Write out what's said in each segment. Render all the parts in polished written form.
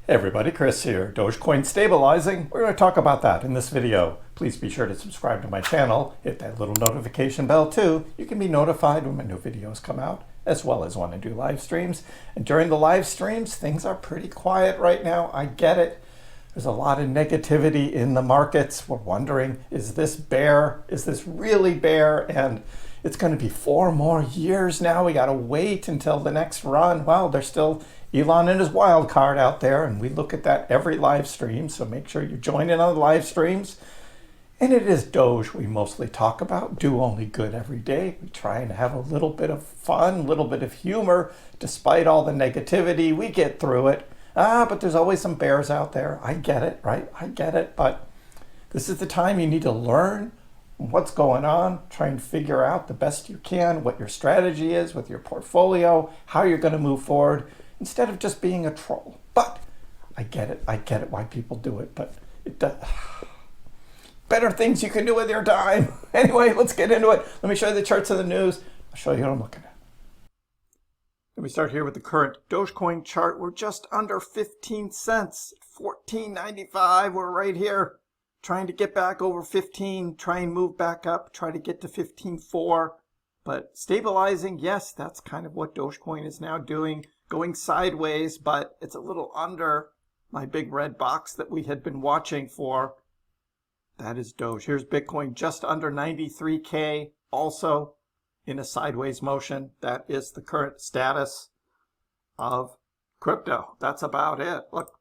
Hey everybody, Chris here, Dogecoin Stabilizing. We're going to talk about that in this video. Please be sure to subscribe to my channel, hit that little notification bell too. You can be notified when my new videos come out, as well as when I do live streams. And during the live streams, things are pretty quiet right now. I get it. There's a lot of negativity in the markets. We're wondering, is this bear? Is this really bear? And it's going to be 4 more years now. We got to wait until the next run. Well, there's still Elon and his wild card out there, and we look at that every live stream. So make sure you join in on the live streams. And it is Doge we mostly talk about. Do only good every day. We try and have a little bit of fun, a little bit of humor. Despite all the negativity, we get through it. But there's always some bears out there. I get it, right? I get it. But this is the time you need to learn what's going on, try and figure out the best you can what your strategy is with your portfolio, how you're going to move forward, instead of just being a troll. But I get it why people do it, but it does. Better things you can do with your time. Anyway, let's get into it. Let me show you the charts of the news. I'll show you what I'm looking at. Let me start here with the current Dogecoin chart. We're just under 15 cents, $14.95. We're right here. Trying to get back over 15, try and move back up, try to get to 15.4. But stabilizing, yes, that's kind of what Dogecoin is now doing, going sideways, but it's a little under my big red box that we had been watching for. That is Doge. Here's Bitcoin just under 93K, also in a sideways motion. That is the current status of crypto. That's about it. Look.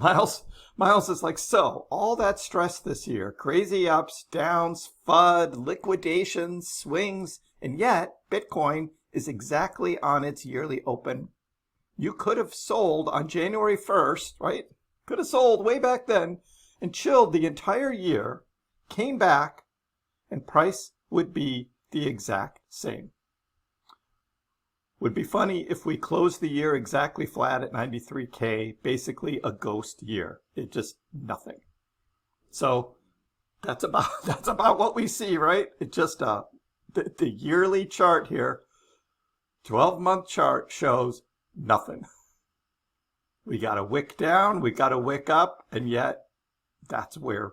Miles is like, so all that stress this year, crazy ups, downs, FUD, liquidations, swings, and yet Bitcoin is exactly on its yearly open. You could have sold on January 1st, right? Could have sold way back then and chilled the entire year, came back, and price would be the exact same. Would be funny if we closed the year exactly flat at 93K, basically a ghost year. It just nothing. So that's about what we see, right? It just the yearly chart here, 12-month chart shows nothing. We got a wick down, we got a wick up, and yet that's where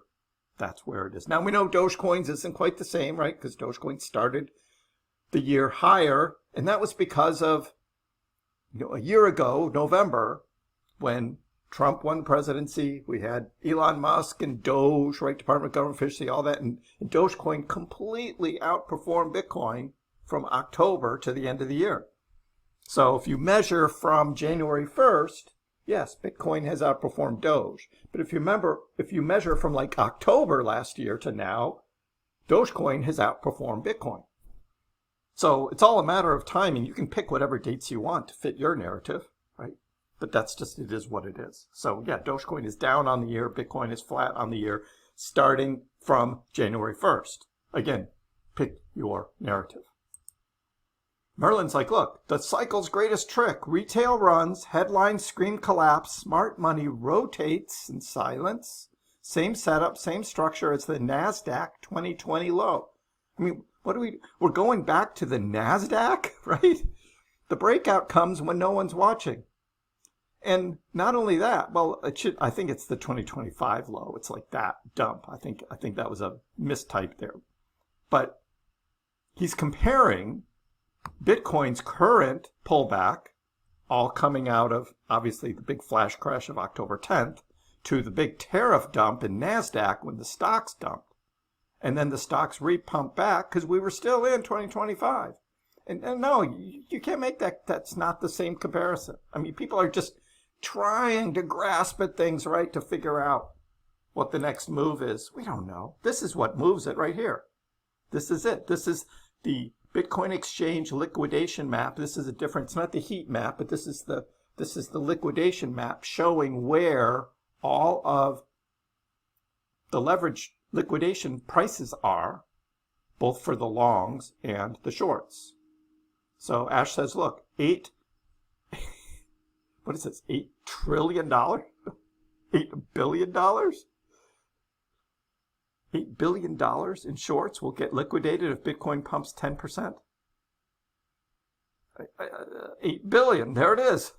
it is. Now we know Dogecoins isn't quite the same, right? Because Dogecoin started the year higher, and that was because of, a year ago, November, when Trump won presidency, we had Elon Musk and Doge, right, Department of Government Efficiency, all that, and Dogecoin completely outperformed Bitcoin from October to the end of the year. So if you measure from January 1st, yes, Bitcoin has outperformed Doge. But if you measure from like October last year to now, Dogecoin has outperformed Bitcoin. So it's all a matter of timing. You can pick whatever dates you want to fit your narrative, right? But that's just, it is what it is. So yeah, Dogecoin is down on the year. Bitcoin is flat on the year, starting from January 1st. Again, pick your narrative. Merlin's like, look, the cycle's greatest trick. Retail runs, headlines scream collapse, smart money rotates in silence. Same setup, same structure as the NASDAQ 2020 low. I mean, we're going back to the NASDAQ, right? The breakout comes when no one's watching. And not only that, well, I think it's the 2025 low. It's like that dump. I think that was a mistype there. But he's comparing Bitcoin's current pullback, all coming out of, obviously, the big flash crash of October 10th, to the big tariff dump in NASDAQ when the stocks dumped. And then the stocks repump back because we were still in 2025. And no, you can't make that. That's not the same comparison. I mean, people are just trying to grasp at things, right, to figure out what the next move is. We don't know. This is what moves it right here. This is it. This is the Bitcoin exchange liquidation map. This is a different, it's not the heat map, but this is the liquidation map showing where all of the leverage liquidation prices are, both for the longs and the shorts. So Ash says, look, what is this, $8 trillion? $8 billion? $8 billion in shorts will get liquidated if Bitcoin pumps 10%. 8 billion, there it is.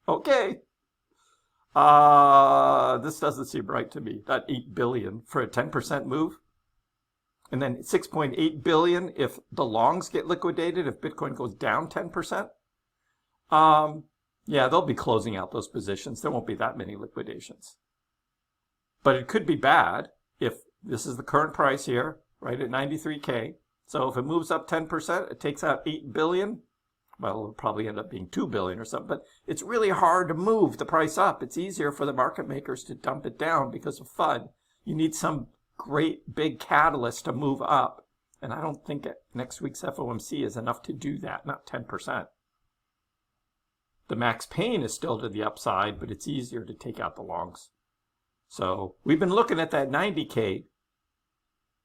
Okay. This doesn't seem right to me. That 8 billion for a 10% move. And then 6.8 billion if the longs get liquidated, if Bitcoin goes down 10%. Yeah, they'll be closing out those positions. There won't be that many liquidations. But it could be bad if this is the current price here, right at 93K. So if it moves up 10%, it takes out 8 billion. Well, it'll probably end up being 2 billion or something. But it's really hard to move the price up. It's easier for the market makers to dump it down because of FUD. You need some great big catalyst to move up. And I don't think next week's FOMC is enough to do that, not 10%. The max pain is still to the upside, but it's easier to take out the longs. So we've been looking at that 90K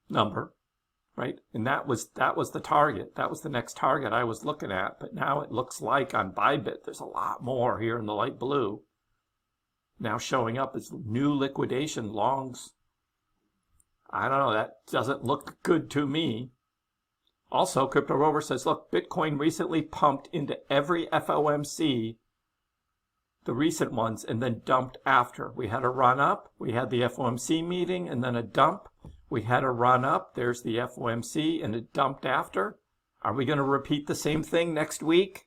number, right? And that was the target. That was the next target I was looking at. But now it looks like on Bybit, there's a lot more here in the light blue now showing up as new liquidation longs. I don't know. That doesn't look good to me. Also, Crypto Rover says, look, Bitcoin recently pumped into every FOMC, the recent ones, and then dumped after. We had a run up. We had the FOMC meeting and then a dump. We had a run up. There's the FOMC and it dumped after. Are we going to repeat the same thing next week?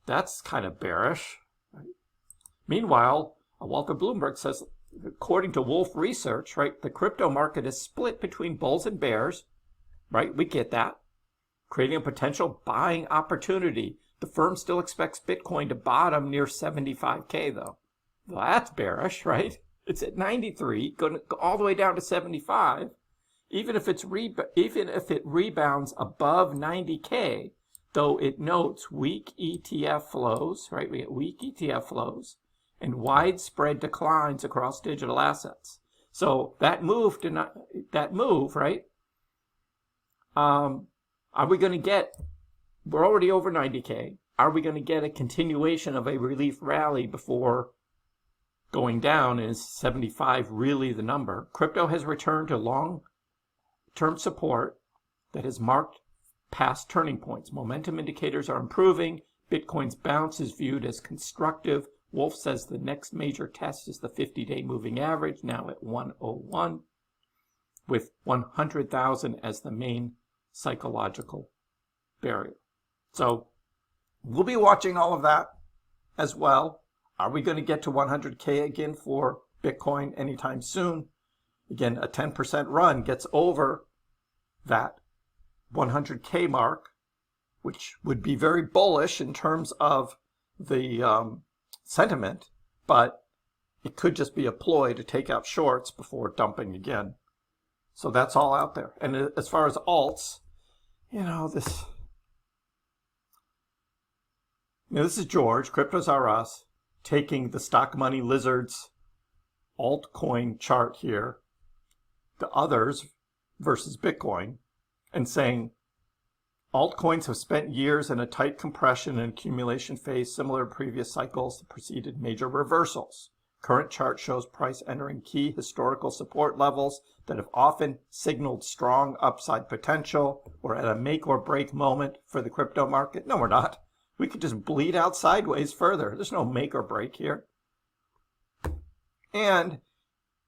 That's kind of bearish. Right? Meanwhile, Walter Bloomberg says, according to Wolf Research, right, the crypto market is split between bulls and bears. Right? We get that. Creating a potential buying opportunity. The firm still expects Bitcoin to bottom near 75K, though. Well, that's bearish, right? It's at 93, going to go all the way down to 75. Even if it rebounds above 90K, though it notes weak ETF flows, right? We get weak ETF flows and widespread declines across digital assets. So that move, right? Are we going to get, we're already over 90K. Are we going to get a continuation of a relief rally before going down? And is 75 really the number? Crypto has returned to long-term support that has marked past turning points. Momentum indicators are improving. Bitcoin's bounce is viewed as constructive. Wolf says the next major test is the 50-day moving average, now at 101, with 100,000 as the main psychological barrier. So we'll be watching all of that as well. Are we going to get to 100K again for Bitcoin anytime soon? Again, a 10% run gets over that 100K mark, which would be very bullish in terms of the sentiment, but it could just be a ploy to take out shorts before dumping again. So that's all out there. And as far as alts, this is George, Cryptos R Us, taking the Stock Money Lizards altcoin chart here, the others versus Bitcoin, and saying altcoins have spent years in a tight compression and accumulation phase similar to previous cycles that preceded major reversals. Current chart shows price entering key historical support levels that have often signaled strong upside potential. We're at a make or break moment for the crypto market. No, we're not. We could just bleed out sideways further. There's no make or break here. And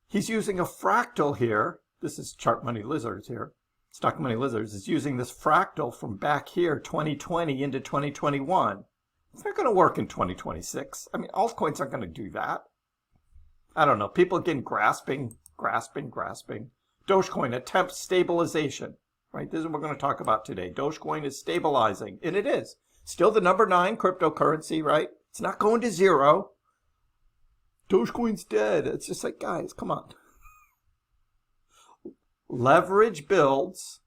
he's using a fractal here. This is Chart Money Lizards here. Stock Money Lizards is using this fractal from back here, 2020 into 2021. It's not going to work in 2026. I mean, altcoins aren't going to do that. I don't know. People again grasping. Dogecoin attempts stabilization, right? This is what we're going to talk about today. Dogecoin is stabilizing, and it is. Still the number 9 cryptocurrency, right? It's not going to zero. Dogecoin's dead. It's just like, guys, come on. Leverage builds,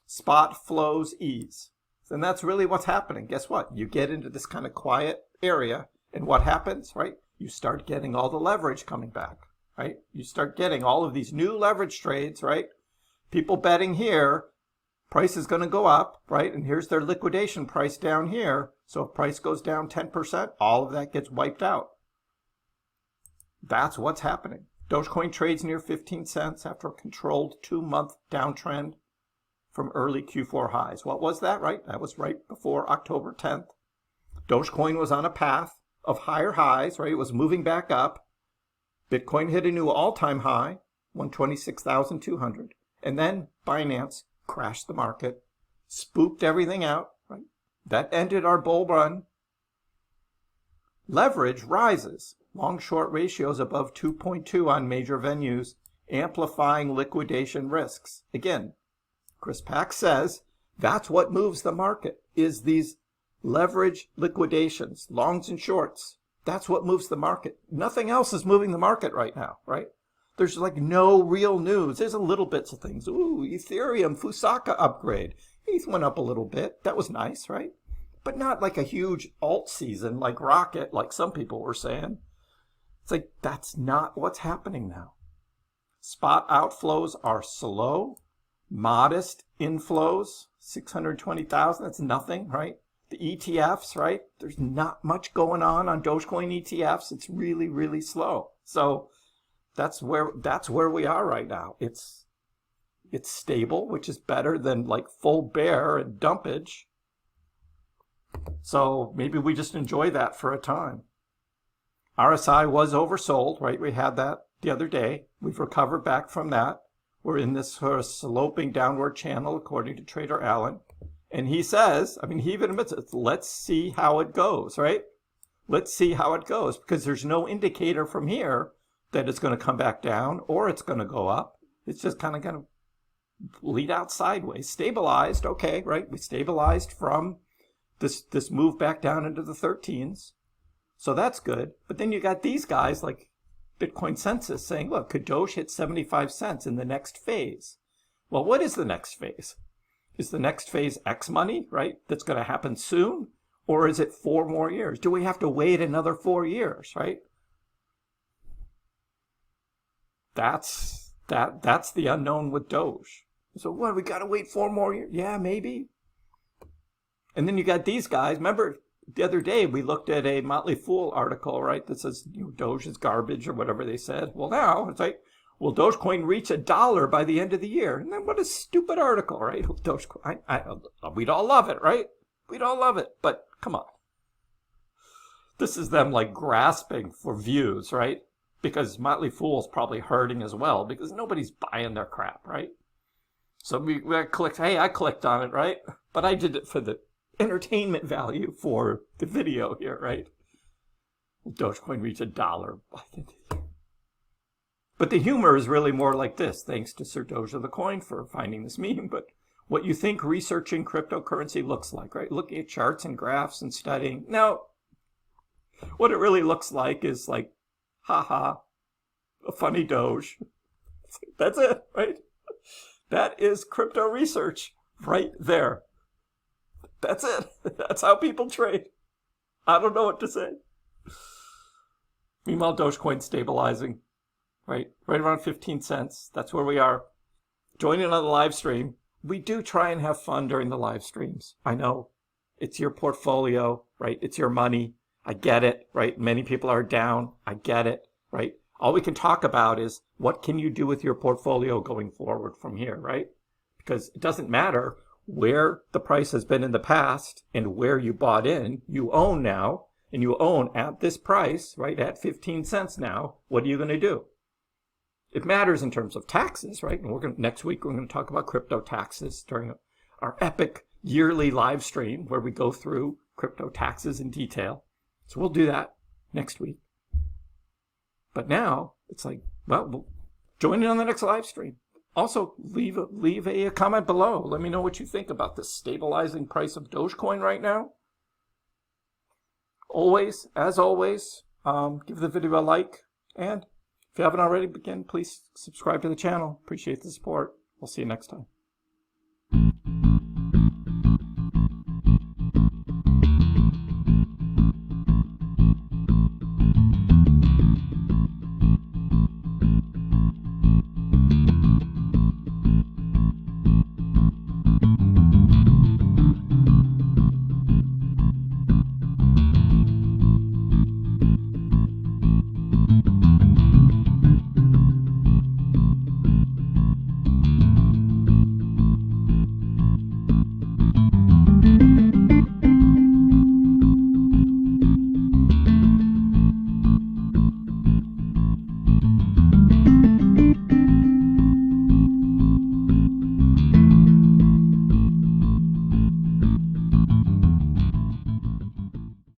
spot flows ease. And that's really what's happening. Guess what? You get into this kind of quiet area, and what happens, right? You start getting all the leverage coming back, right? You start getting all of these new leverage trades, right? People betting here, price is going to go up, right? And here's their liquidation price down here. So if price goes down 10%, all of that gets wiped out. That's what's happening. Dogecoin trades near 15 cents after a controlled 2-month downtrend from early Q4 highs. What was that, right? That was right before October 10th. Dogecoin was on a path of higher highs, right? It was moving back up. Bitcoin hit a new all-time high, 126,200. And then Binance crashed the market, spooked everything out, right? That ended our bull run. Leverage rises. Long-short ratios above 2.2 on major venues, amplifying liquidation risks. Again, Chris Pack says that's what moves the market, is these leverage liquidations, longs and shorts. That's what moves the market. Nothing else is moving the market right now, right? There's like no real news. There's a little bits of things. Ooh, Ethereum, Fusaka upgrade. ETH went up a little bit. That was nice, right? But not like a huge alt season like Rocket, like some people were saying. It's like, that's not what's happening now. Spot outflows are slow. Modest inflows, 620,000, that's nothing, right? The ETFs, right? There's not much going on Dogecoin ETFs. It's really, really slow. So that's where we are right now. It's stable, which is better than like full bear and dumpage. So maybe we just enjoy that for a time. RSI was oversold, right? We had that the other day. We've recovered back from that. We're in this sort of sloping downward channel, according to Trader Allen. And he says, I mean, he even admits it, let's see how it goes, right? Let's see how it goes, because there's no indicator from here that it's going to come back down or it's going to go up. It's just kind of going to lead out sideways. Stabilized, okay, right? We stabilized from this move back down into the 13s. So that's good. But then you got these guys like Bitcoin Census saying, look, could Doge hit 75 cents in the next phase? Well, what is the next phase? Is the next phase X money, right? That's going to happen soon? Or is it 4 more years? Do we have to wait another 4 years, right? That's the unknown with Doge. So what, we got to wait 4 more years? Yeah, maybe. And then you got these guys. Remember the other day we looked at a Motley Fool article, right? That says, you know, Doge is garbage or whatever they said. Well, now it's like, will Dogecoin reach $1 by the end of the year? And then what a stupid article, right? Dogecoin, we'd all love it, right? We'd all love it, but come on. This is them like grasping for views, right? Because Motley Fool's probably hurting as well because nobody's buying their crap, right? So we clicked, hey, I clicked on it, right? But I did it for the entertainment value for the video here, right? Will Dogecoin reach $1 by the end of the year? But the humor is really more like this. Thanks to Sir Doge of the Coin for finding this meme. But what you think researching cryptocurrency looks like, right? Looking at charts and graphs and studying. Now, what it really looks like is like, haha, a funny Doge. That's it, right? That is crypto research right there. That's it. That's how people trade. I don't know what to say. Meanwhile, Dogecoin stabilizing. Right around 15 cents. That's where we are. Join in on the live stream. We do try and have fun during the live streams. I know it's your portfolio, right? It's your money. I get it, right? Many people are down. I get it, right? All we can talk about is what can you do with your portfolio going forward from here, right? Because it doesn't matter where the price has been in the past and where you bought in. You own now, and you own at this price, right? At 15 cents now. What are you going to do? It matters in terms of taxes, right? And next week we're going to talk about crypto taxes during our epic yearly live stream where we go through crypto taxes in detail. So we'll do that next week. But now it's like, well, join in on the next live stream. Also, leave a comment below. Let me know what you think about the stabilizing price of Dogecoin right now. As always, give the video a like, and if you haven't already, again, please subscribe to the channel. Appreciate the support. We'll see you next time.